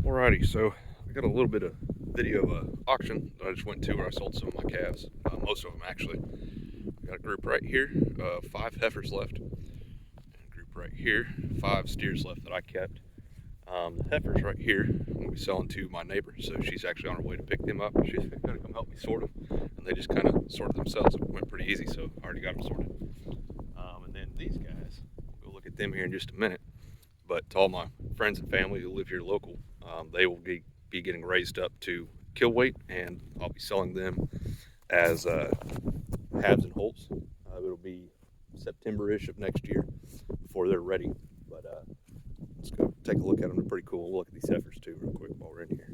Alrighty, so I got a little bit of video of an auction that I just went to where I sold some of my calves, most of them actually. I got a group right here, 5 heifers left, and a group right here, 5 steers left that I kept. The heifers right here, I'm going to be selling to my neighbor, so she's actually on her way to pick them up. She's going to come help me sort them, and they just kind of sorted themselves. It went pretty easy, so I already got them sorted. And then these guys, we'll look at them here in just a minute. But to all my friends and family who live here local, they will be getting raised up to kill weight, and I'll be selling them as halves and wholes. It'll be September-ish of next year before they're ready. But let's go take a look at them. They're pretty cool. We'll look at these heifers too real quick while we're in here.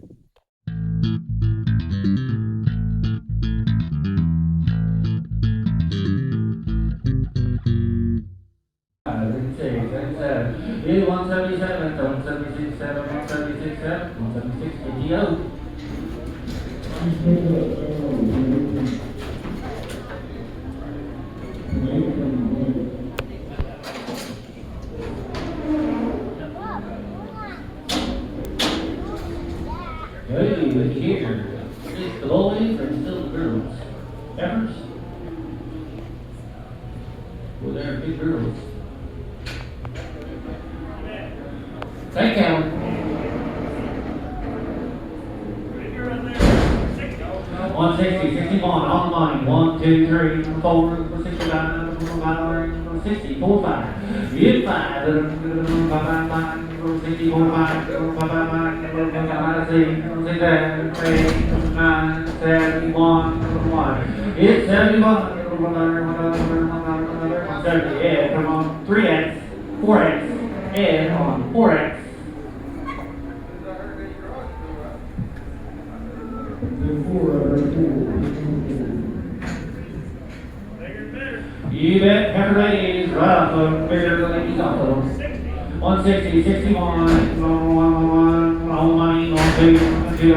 Here's 177, 176, 7, 176, 7, 176, PTO. Hey, look here. It's the boys or still the girls? Peppers? Well, they're big girls. Thank you. 160, 61, on the money. 1, 2, 3, 4, 65, 45, 60, 45. Hit 5, 5, 60, 45, 5, 6, 7, 8, 9, 71, 1. Hit 71, 70, yeah, come on. 3X, 4X, and on 4X. You bet, heifer ladies, right off of bigger ladies off of them. 160, 61, 1, on money, 1, 2, 2,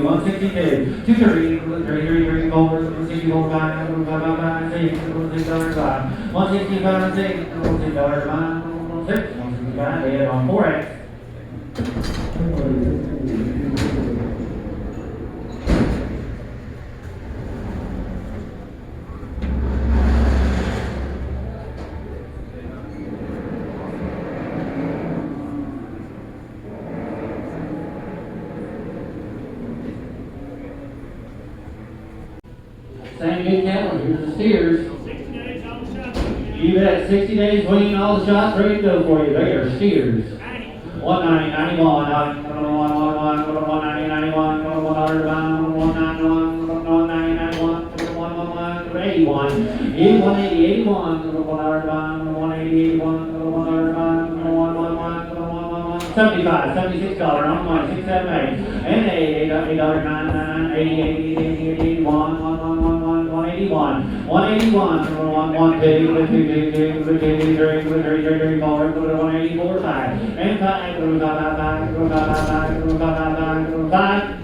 162, 2, 3, 3, 4, 64, 5, 5, 6, 6, 5, 165, 6, 5, 6, 165, head on 4X. Same good cattle, here's the steers. 60 days on the shot. You bet, 60 days between all the shots ready to go for you. They are steers. 190, 91, 190, 91, 190, 91, 81, 180, 81, 180, 81, 75, $76 on money, 6, 7, 8, and $8.99, 80, 81, 181, 1, 2, 3, 4, 184, 5, and 5,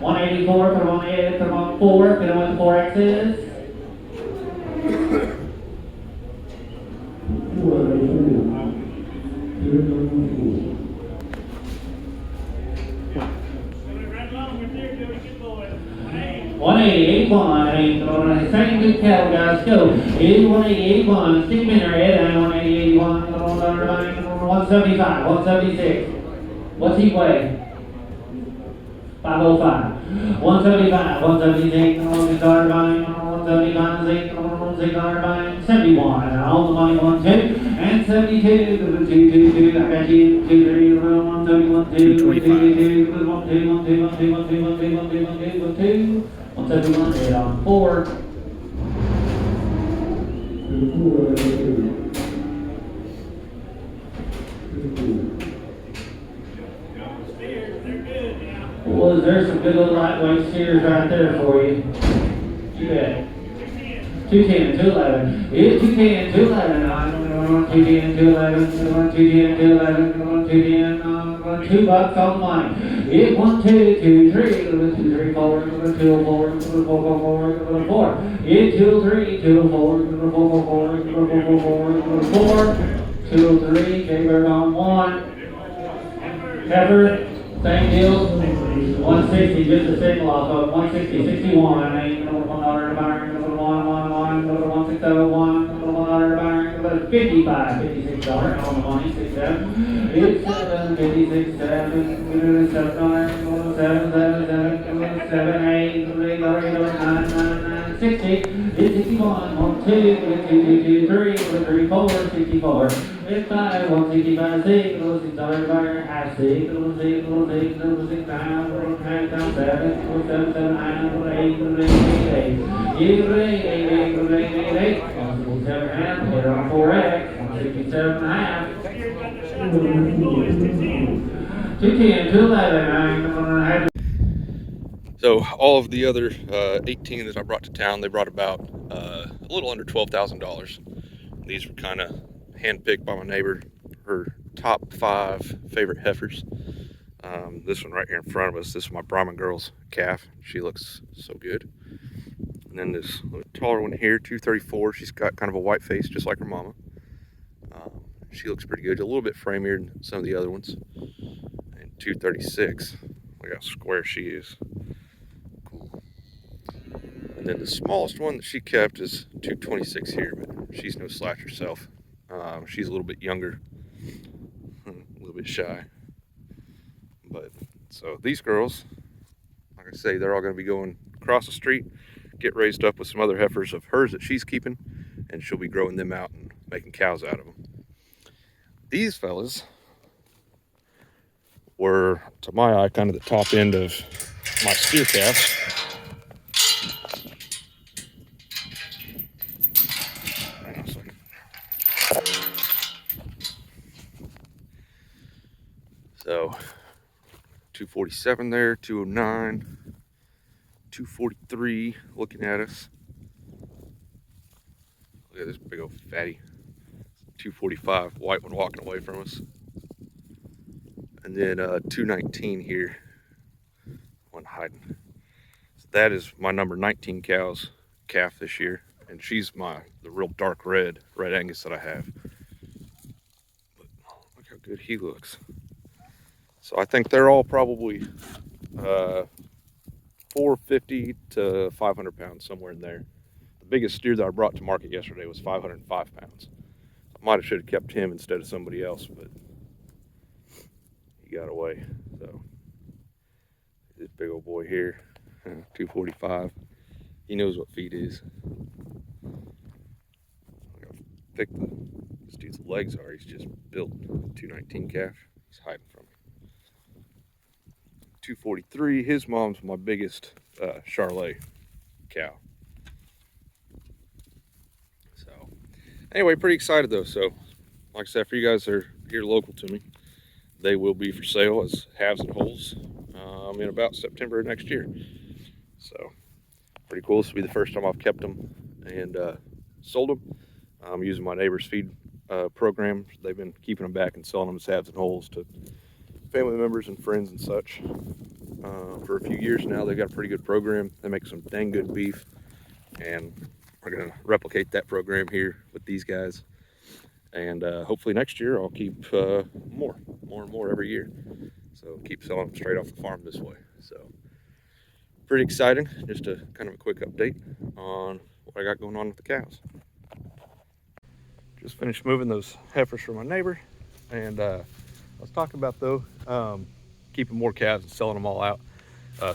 184, put on 8, put on 4, put on 4X's. Hey. 180, 81, same good cattle guys, go. 180, 81, stick them in there, Ed, 180, 81, 175, 176. What's he weigh? 505. 175, 176, 175, 71. On the money, 1, 2, and 72, 2, I got you, 2, 3, 1, 71, 2, 2, 2, 1, 2, 1, 2, 1, 2, 1, 2, 1, 2, 1, 2, 1, 2, 1, 2, 171, head on 4. Well, there's some good little lightweight steers right there for you. You bet. 210, 211. It's 210, 211. 210, 211. 210, 211. 210, $2 on the money. It's 1, 2, 2, 3. 2, 3, 4. 2, 4. 4, 4, 4. It's 2, 3. 2, 4. 4, 4, 4. 4, 2, 3. Jaybird on 1. Heifer. Same deal. 160, just a single off of 160, 61. Ain't no $1 bar, no $1, no $160, no $1 bar, no 55, $56 on the money, 67. It's 7, 56, 7, 7, 60. It's 61, 1, 2, 2, 3, 3, 4, 64. It's 5, 165, 6, $6 bar, half 6, 6, 6, down, half down, 7, 7, 7, 9, 8, 8, 7 half, hit on 4X, 167 half. 210, 211, I'm gonna have. So all of the other 18 that I brought to town, they brought about a little under $12,000. These were kind of handpicked by my neighbor, her top 5 favorite heifers. This one right here in front of us, this is my Brahman girl's calf. She looks so good. And then this taller one here, 234. She's got kind of a white face, just like her mama. She looks pretty good, a little bit framier than some of the other ones. And 236, look how square she is. Cool. And then the smallest one that she kept is 226 here, but she's no slouch herself. She's a little bit younger, a little bit shy. But so these girls, like I say, they're all going to be going across the street, get raised up with some other heifers of hers that she's keeping, and she'll be growing them out and making cows out of them. These fellas were, to my eye, kind of the top end of my steer calves. Hang on a second. So 247 there, 209, 243 looking at us. Look at this big old fatty. 245, white one walking away from us. And then 219 here, one hiding. So that is my number 19 calf this year, and she's the real dark red Angus that I have. But look how good he looks. So I think they're all probably 450 to 500 pounds, somewhere in there. The biggest steer that I brought to market yesterday was 505 pounds. I might have should have kept him instead of somebody else, but he got away. So this big old boy here, 245. He knows what feed is. Look how thick this dude's legs are. He's just built. 219 calf. He's hiding from me. 243. His mom's my biggest Charolais cow. So anyway, pretty excited though. So like I said, for you guys that are here local to me, they will be for sale as halves and wholes in about September of next year. So pretty cool. This will be the first time I've kept them and sold them. I'm using my neighbor's feed program. They've been keeping them back and selling them as halves and wholes to family members and friends and such for a few years now. They've got a pretty good program. They make some dang good beef, and we're going to replicate that program here with these guys. And hopefully next year I'll keep more and more every year. So keep selling them straight off the farm this way. So pretty exciting. Just a kind of a quick update on what I got going on with the cows. Just finished moving those heifers for my neighbor, and let's talk about though keeping more calves and selling them all out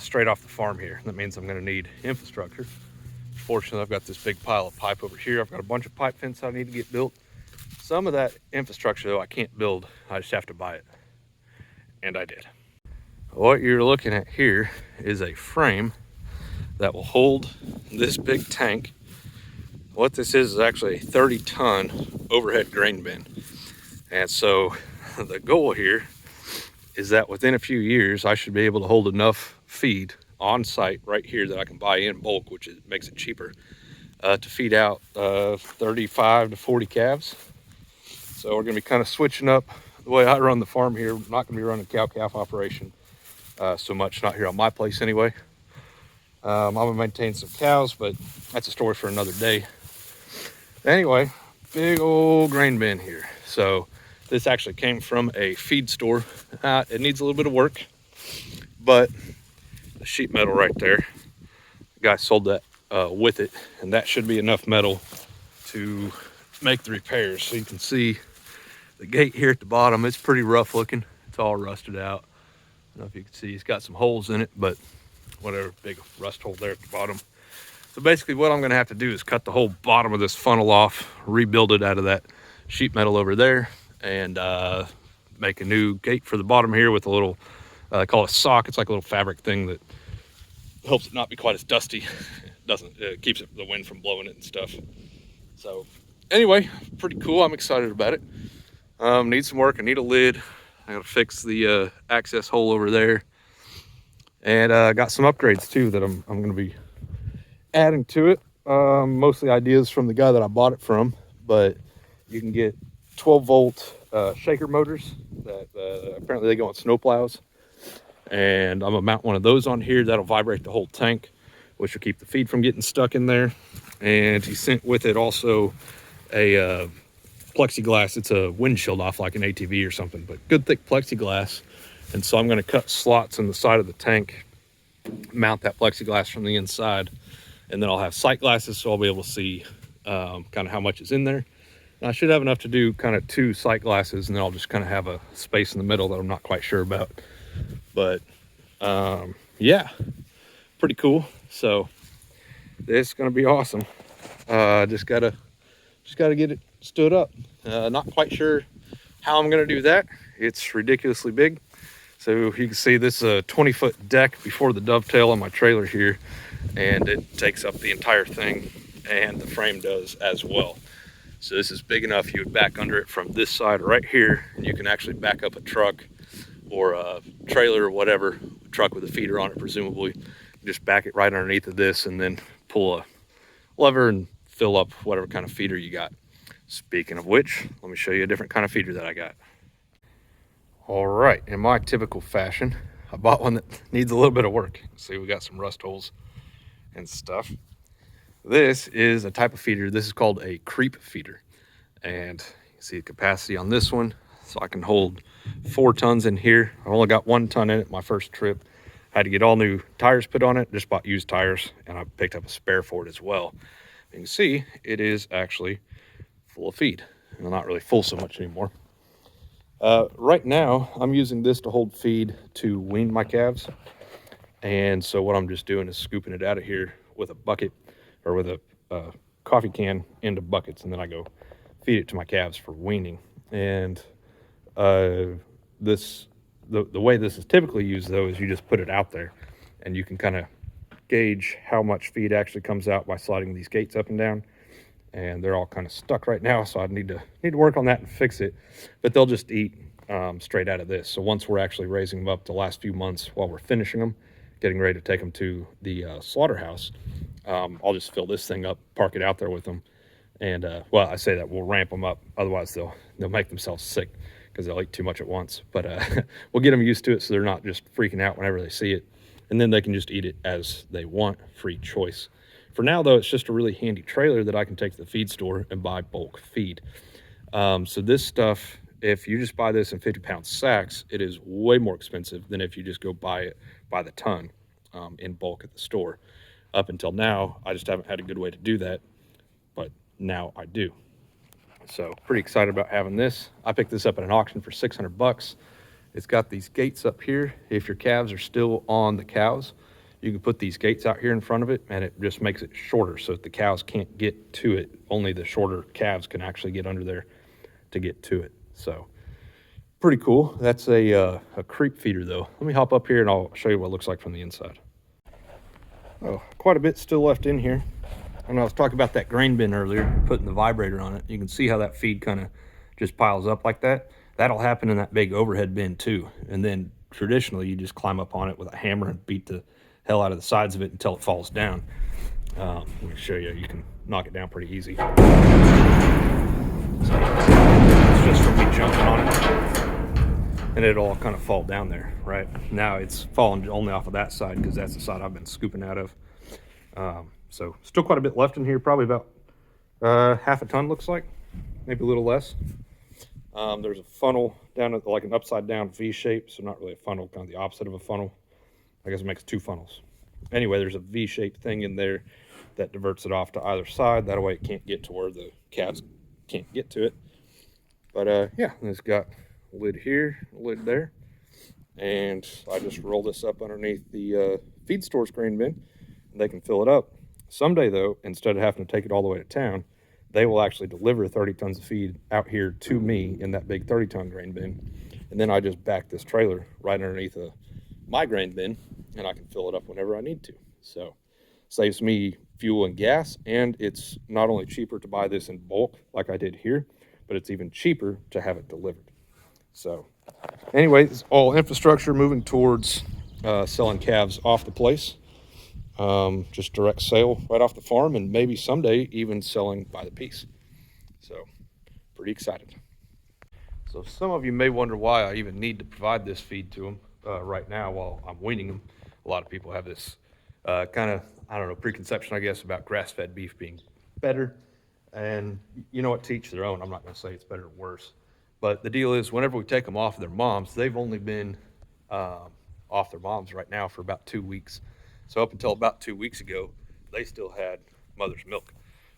straight off the farm here. That means I'm going to need infrastructure. Fortunately, I've got this big pile of pipe over here. I've got a bunch of pipe fence I need to get built. Some of that infrastructure though I can't build. I just have to buy it, and I did. What you're looking at here is a frame that will hold this big tank. What this is actually a 30-ton overhead grain bin. And so the goal here is that within a few years, I should be able to hold enough feed on site right here that I can buy in bulk, which makes it cheaper, to feed out 35 to 40 calves. So we're gonna be kind of switching up the way I run the farm here. I'm not gonna be running a cow-calf operation so much, not here on my place anyway. I'm gonna maintain some cows, but that's a story for another day. Anyway, big old grain bin here. So this actually came from a feed store. It needs a little bit of work. But the sheet metal right there, the guy sold that with it, and that should be enough metal to make the repairs. So you can see the gate here at the bottom, it's pretty rough looking. It's all rusted out. I don't know if you can see, it's got some holes in it, but whatever, big rust hole there at the bottom. So basically what I'm gonna have to do is cut the whole bottom of this funnel off, rebuild it out of that sheet metal over there, and make a new gate for the bottom here with a little, I call it a sock. It's like a little fabric thing that helps it not be quite as dusty. It keeps the wind from blowing it and stuff. So anyway, pretty cool. I'm excited about it. Need some work. I need a lid. I gotta fix the access hole over there, and got some upgrades too that I'm gonna be adding to it. Mostly ideas from the guy that I bought it from, but you can get 12-volt shaker motors that apparently they go on snowplows, and I'm gonna mount one of those on here. That'll vibrate the whole tank, which will keep the feed from getting stuck in there. And he sent with it also a plexiglass. It's a windshield off like an ATV or something, but good thick plexiglass. And so I'm going to cut slots in the side of the tank, mount that plexiglass from the inside, and then I'll have sight glasses so I'll be able to see kind of how much is in there. And I should have enough to do kind of 2 sight glasses, and then I'll just kind of have a space in the middle that I'm not quite sure about. But yeah, pretty cool. So this is going to be awesome. Just gotta get it stood up. Not quite sure how I'm going to do that. It's ridiculously big. So you can see this is a 20-foot deck before the dovetail on my trailer here, and it takes up the entire thing, and the frame does as well. So this is big enough you would back under it from this side right here, and you can actually back up a truck or a trailer or whatever, a truck with a feeder on it presumably. Just back it right underneath of this and then pull a lever and fill up whatever kind of feeder you got. Speaking of which, let me show you a different kind of feeder that I got. All right, in my typical fashion, I bought one that needs a little bit of work. See, we got some rust holes and stuff. This is a type of feeder. This is called a creep feeder. And you see the capacity on this one. So I can hold 4 tons in here. I only got 1 ton in it my first trip. I had to get all new tires put on it. Just bought used tires, and I picked up a spare for it as well. You can see it is actually full of feed. Well, not really full so much anymore. Right now, I'm using this to hold feed to wean my calves. And so what I'm just doing is scooping it out of here with a bucket or with a coffee can into buckets, and then I go feed it to my calves for weaning. And the way this is typically used, though, is you just put it out there, and you can kind of gauge how much feed actually comes out by sliding these gates up and down. And they're all kind of stuck right now, so I need to work on that and fix it. But they'll just eat straight out of this. So once we're actually raising them up the last few months while we're finishing them, getting ready to take them to the slaughterhouse, I'll just fill this thing up, park it out there with them. And well, I say that we'll ramp them up, otherwise they'll make themselves sick because they'll eat too much at once. But we'll get them used to it so they're not just freaking out whenever they see it, and then they can just eat it as they want, free choice. For now, though, it's just a really handy trailer that I can take to the feed store and buy bulk feed. So this stuff, if you just buy this in 50-pound sacks, it is way more expensive than if you just go buy it by the ton in bulk at the store. Up until now, I just haven't had a good way to do that, but now I do. So pretty excited about having this. I picked this up at an auction for 600 bucks. It's got these gates up here. If your calves are still on the cows, you can put these gates out here in front of it, and it just makes it shorter so that the cows can't get to it. Only the shorter calves can actually get under there to get to it. So pretty cool. That's a creep feeder, though. Let me hop up here and I'll show you what it looks like from the inside. Oh, quite a bit still left in here. And I was talking about that grain bin earlier, putting the vibrator on it. You can see how that feed kind of just piles up like that. That'll happen in that big overhead bin too. And then traditionally, you just climb up on it with a hammer and beat the hell out of the sides of it until it falls down. Let me show you. You can knock it down pretty easy. So, it's just from me jumping on it, and it'll all kind of fall down there, right? Now it's falling only off of that side because that's the side I've been scooping out of. So still quite a bit left in here, probably about half a ton looks like, maybe a little less. There's a funnel down at like an upside down V shape, so not really a funnel, kind of the opposite of a funnel. I guess it makes two funnels. Anyway, there's a V-shaped thing in there that diverts it off to either side. That way it can't get to where the calves can't get to it. But yeah, it's got a lid here, a lid there. And I just roll this up underneath the feed store's grain bin, and they can fill it up. Someday, though, instead of having to take it all the way to town, they will actually deliver 30 tons of feed out here to me in that big 30-ton grain bin. And then I just back this trailer right underneath my grain bin, and I can fill it up whenever I need to. So saves me fuel and gas, and it's not only cheaper to buy this in bulk like I did here, but it's even cheaper to have it delivered. So anyway, it's all infrastructure moving towards selling calves off the place. Just direct sale right off the farm, and maybe someday even selling by the piece. So pretty excited. So some of you may wonder why I even need to provide this feed to them right now while I'm weaning them. A lot of people have this kind of, I don't know, preconception, I guess, about grass-fed beef being better. And you know what, to each their own. I'm not going to say it's better or worse. But the deal is, whenever we take them off their moms, they've only been off their moms right now for about 2 weeks. So up until about 2 weeks ago, they still had mother's milk,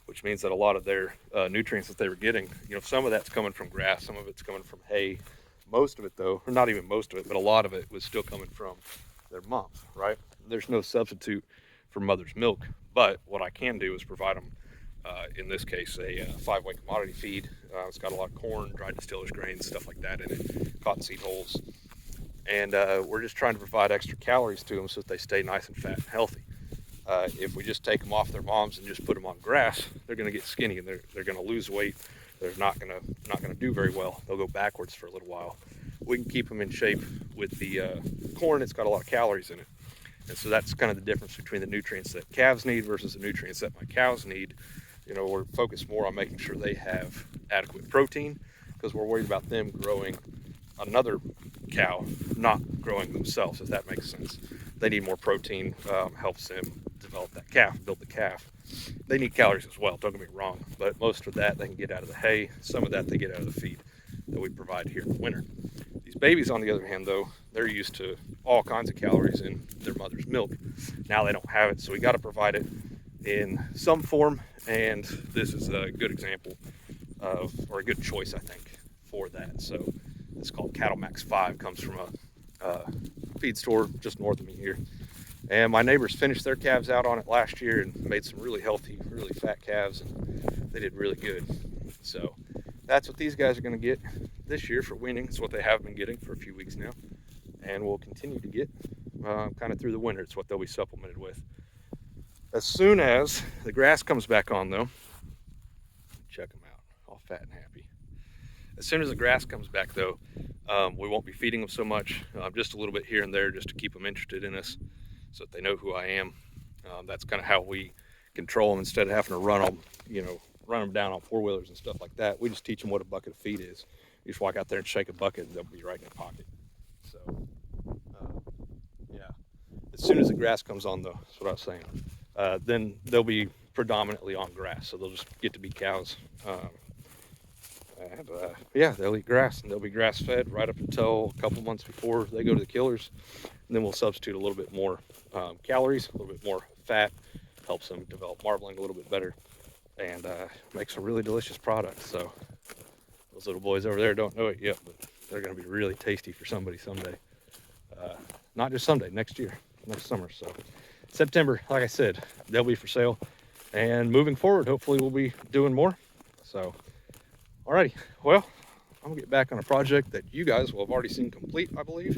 which means that a lot of their nutrients that they were getting, some of that's coming from grass, some of it's coming from hay. Most of it, though, or not even most of it, but a lot of it was still coming from their moms, right? There's no substitute for mother's milk, but what I can do is provide them, in this case, a 5-way commodity feed. It's got a lot of corn, dried distillers grains, stuff like that in it, cottonseed hulls. And we're just trying to provide extra calories to them so that they stay nice and fat and healthy. If we just take them off their moms and just put them on grass, they're going to get skinny and they're going to lose weight. They're not going to do very well. They'll go backwards for a little while. We can keep them in shape with the corn. It's got a lot of calories in it. And so that's kind of the difference between the nutrients that calves need versus the nutrients that my cows need. We're focused more on making sure they have adequate protein because we're worried about them growing another cow, not growing themselves, if that makes sense. They need more protein, helps them develop that calf, build the calf. They need calories as well, don't get me wrong, but most of that they can get out of the hay. Some of that they get out of the feed that we provide here in the winter. These babies, on the other hand, though, they're used to all kinds of calories in their mother's milk. Now they don't have it, so we got to provide it in some form, and this is a good example of, or a good choice, I think, for that. So it's called Cattle Max 5, comes from a feed store just north of me here. And my neighbors finished their calves out on it last year and made some really healthy, really fat calves, and they did really good. So that's what these guys are going to get this year for weaning. It's what they have been getting for a few weeks now, and will continue to get kind of through the winter. It's what they'll be supplemented with. As soon as the grass comes back on, though, check them out, all fat and happy. As soon as the grass comes back, though, we won't be feeding them so much, just a little bit here and there, just to keep them interested in us, so that they know who I am. That's kind of how we control them instead of having to run them down on 4-wheelers and stuff like that. We just teach them what a bucket of feed is. You just walk out there and shake a bucket, and they'll be right in your pocket. So, yeah. As soon as the grass comes on, though, that's what I was saying. Then they'll be predominantly on grass, so they'll just get to be cows. Yeah, they'll eat grass, and they'll be grass-fed right up until a couple months before they go to the killers. And then we'll substitute a little bit more calories, a little bit more fat, helps them develop marbling a little bit better, and makes a really delicious product. So those little boys over there don't know it yet, but they're going to be really tasty for somebody someday. Not just someday, next year, next summer. So September, like I said, they'll be for sale. And moving forward, hopefully we'll be doing more. So, alrighty, well, I'm gonna get back on a project that you guys will have already seen complete, I believe.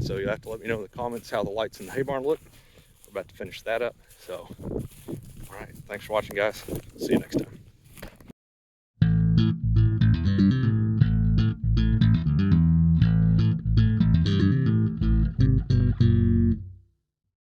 So you'll have to let me know in the comments how the lights in the hay barn look. We're about to finish that up. So, all right, thanks for watching, guys. See you next time.